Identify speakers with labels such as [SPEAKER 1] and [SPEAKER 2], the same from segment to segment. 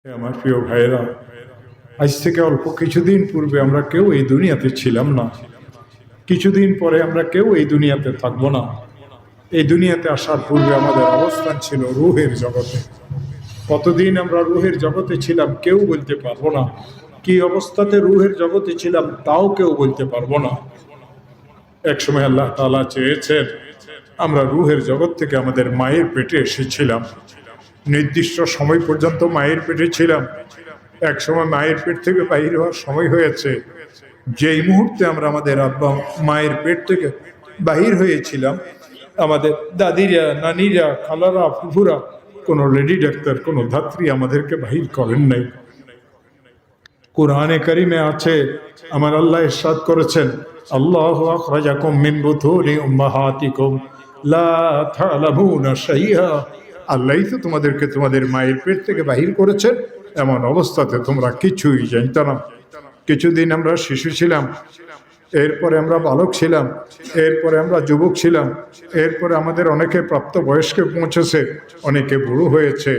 [SPEAKER 1] আমার প্রিয় ভাইয়েরা, আজ থেকে অল্প কিছুদিন পূর্বে আমরা কেউ এই দুনিয়াতে ছিলাম না। কিছুদিন পরে আমরা কেউ এই দুনিয়াতে থাকবো না। এই দুনিয়াতে আসার পূর্বে আমাদের অবস্থান ছিল রূহের জগতে। কতদিন আমরা রূহের জগতে ছিলাম কেউ বলতে পারবো না। কি অবস্থাতে রূহের জগতে ছিলাম তাও কেউ বলতে পারবো না। একসময় আল্লাহ তাআলা চেয়েছেন আমরা রূহের জগৎ থেকে আমাদের মায়ের পেটে এসেছিলাম। নির্দিষ্ট সময় পর্যন্ত মায়ের পেটে ছিলাম। এক সময় মায়ের পেট থেকে বাহির হওয়ার সময় হয়েছে। যেই মুহূর্তে আমরা আমাদের আব্বা মায়ের পেট থেকে বাহির হয়েছিলাম, আমাদের দাদিরা, নানিরা, খালারা, ফুফুরা, কোনো লেডি ডাক্তার, কোনো ধাত্রী আমাদেরকে বাহির করেন নাই। কুরআনে কারিমে আছে, আমার আল্লাহ ইরশাদ করেছেন, আল্লাহু আখরাজাকুম মিন বুতুনি উম্মাহাতিকুম লা তা'লামুনা শাইআ। আল্লাহই তো তোমাদেরকে তোমাদের মায়ের পেট থেকে বাহির করেছেন, এমন অবস্থাতে তোমরা কিছুই জানতে না। কিছুদিন আমরা শিশু ছিলাম, এরপরে আমরা বালক ছিলাম, এরপরে আমরা যুবক ছিলাম, এরপরে আমাদের অনেকে প্রাপ্ত বয়স্কে পৌঁছেছে, অনেকে বুড়ো হয়েছে,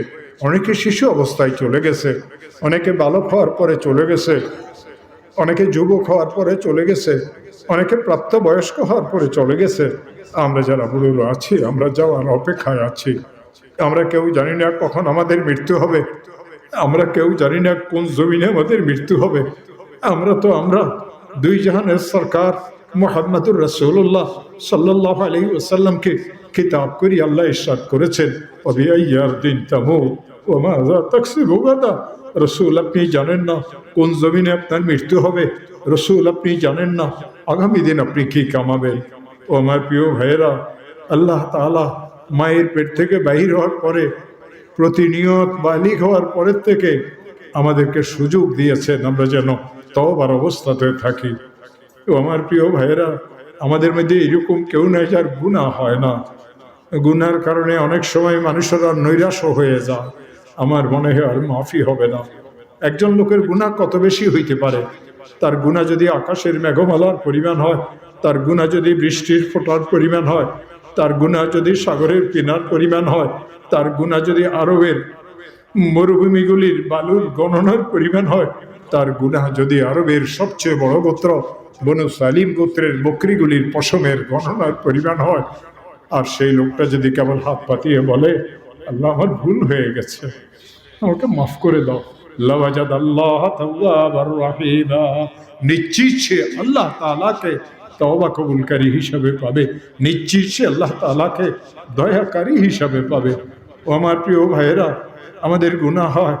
[SPEAKER 1] অনেকে শিশু অবস্থায় চলে গেছে, অনেকে বালক হওয়ার পরে চলে গেছে, অনেকে যুবক হওয়ার পরে চলে গেছে, অনেকে প্রাপ্ত বয়স্ক হওয়ার পরে চলে গেছে। আমরা যারা বুড়ো আছি, আমরা যাওয়ার অপেক্ষায় আছি। আমরা কেউ জানি না কখন আমাদের মৃত্যু হবে, আমরা কেউ জানি না কোন জমিনে আমাদের মৃত্যু হবে। আমরা দুই জাহানের সরকার মুহাম্মদুর রাসূলুল্লাহ সাল্লাল্লাহু আলাইহি ওয়াসাল্লামকে খিতাব করি আল্লাহ ইরশাদ করেছেন, ওয়াবিআইয়ার দিন তামুত ওয়া মাযা তাকসিবু গাদা। রসুল, আপনি জানেন না কোন জমিনে আপনার মৃত্যু হবে। রসুল, আপনি জানেন না আগামী দিন আপনি কি কামাবেন। ও আমার প্রিয় ভাইয়েরা, আল্লাহ তাআলা মায়ের পেট থেকে বাহির হওয়ার পরে, প্রতিনিয়ত বালিগ হওয়ার পরের থেকে আমাদেরকে সুযোগ দিয়েছেন আমরা যেন তওবার অবস্থাতে থাকি। তো আমার প্রিয় ভাইয়েরা, আমাদের মধ্যে এরকম কেউ নাই যার গুনাহ হয় না। গুনার কারণে অনেক সময় মানুষেরা নৈরাশ হয়ে যায়, আমার মনে হয় আর মাফি হবে না। একজন লোকের গুনাহ কত বেশি হইতে পারে, তার গুনাহ যদি আকাশের মেঘমালার পরিমাণ হয়, তার গুনাহ যদি বৃষ্টির ফোঁটার পরিমাণ হয়, তার গুনাহ যদি সাগরের কিনার পরিমাণ হয়, তার গুনাহ যদি আরবের মরুভূমিগুলির বালুর গণনার পরিমাণ হয়, তার গুনাহ যদি আরবের সবচেয়ে বড় গোত্র বনু সালিম গোত্রের বকরিগুলির পশমের গণনার পরিমাণ হয়, আর সেই লোকটা যদি কেবল হাত পাতিয়ে বলে, আল্লাহ আমার ভুল হয়ে গেছে, আমাকে মাফ করে দাও, লাওয়াজাদাল্লাহ তাওয়াবার রাহিমা, নিশ্চিত সে আল্লাহ তাআলাকে তওবা কবুলকারী হিসাবে পাবে, নিশ্চিত সে আল্লাহ তাআলাকে দয়াকারী হিসাবে পাবে। ও আমার প্রিয় ভাইয়েরা, আমাদের গুনাহ হয়।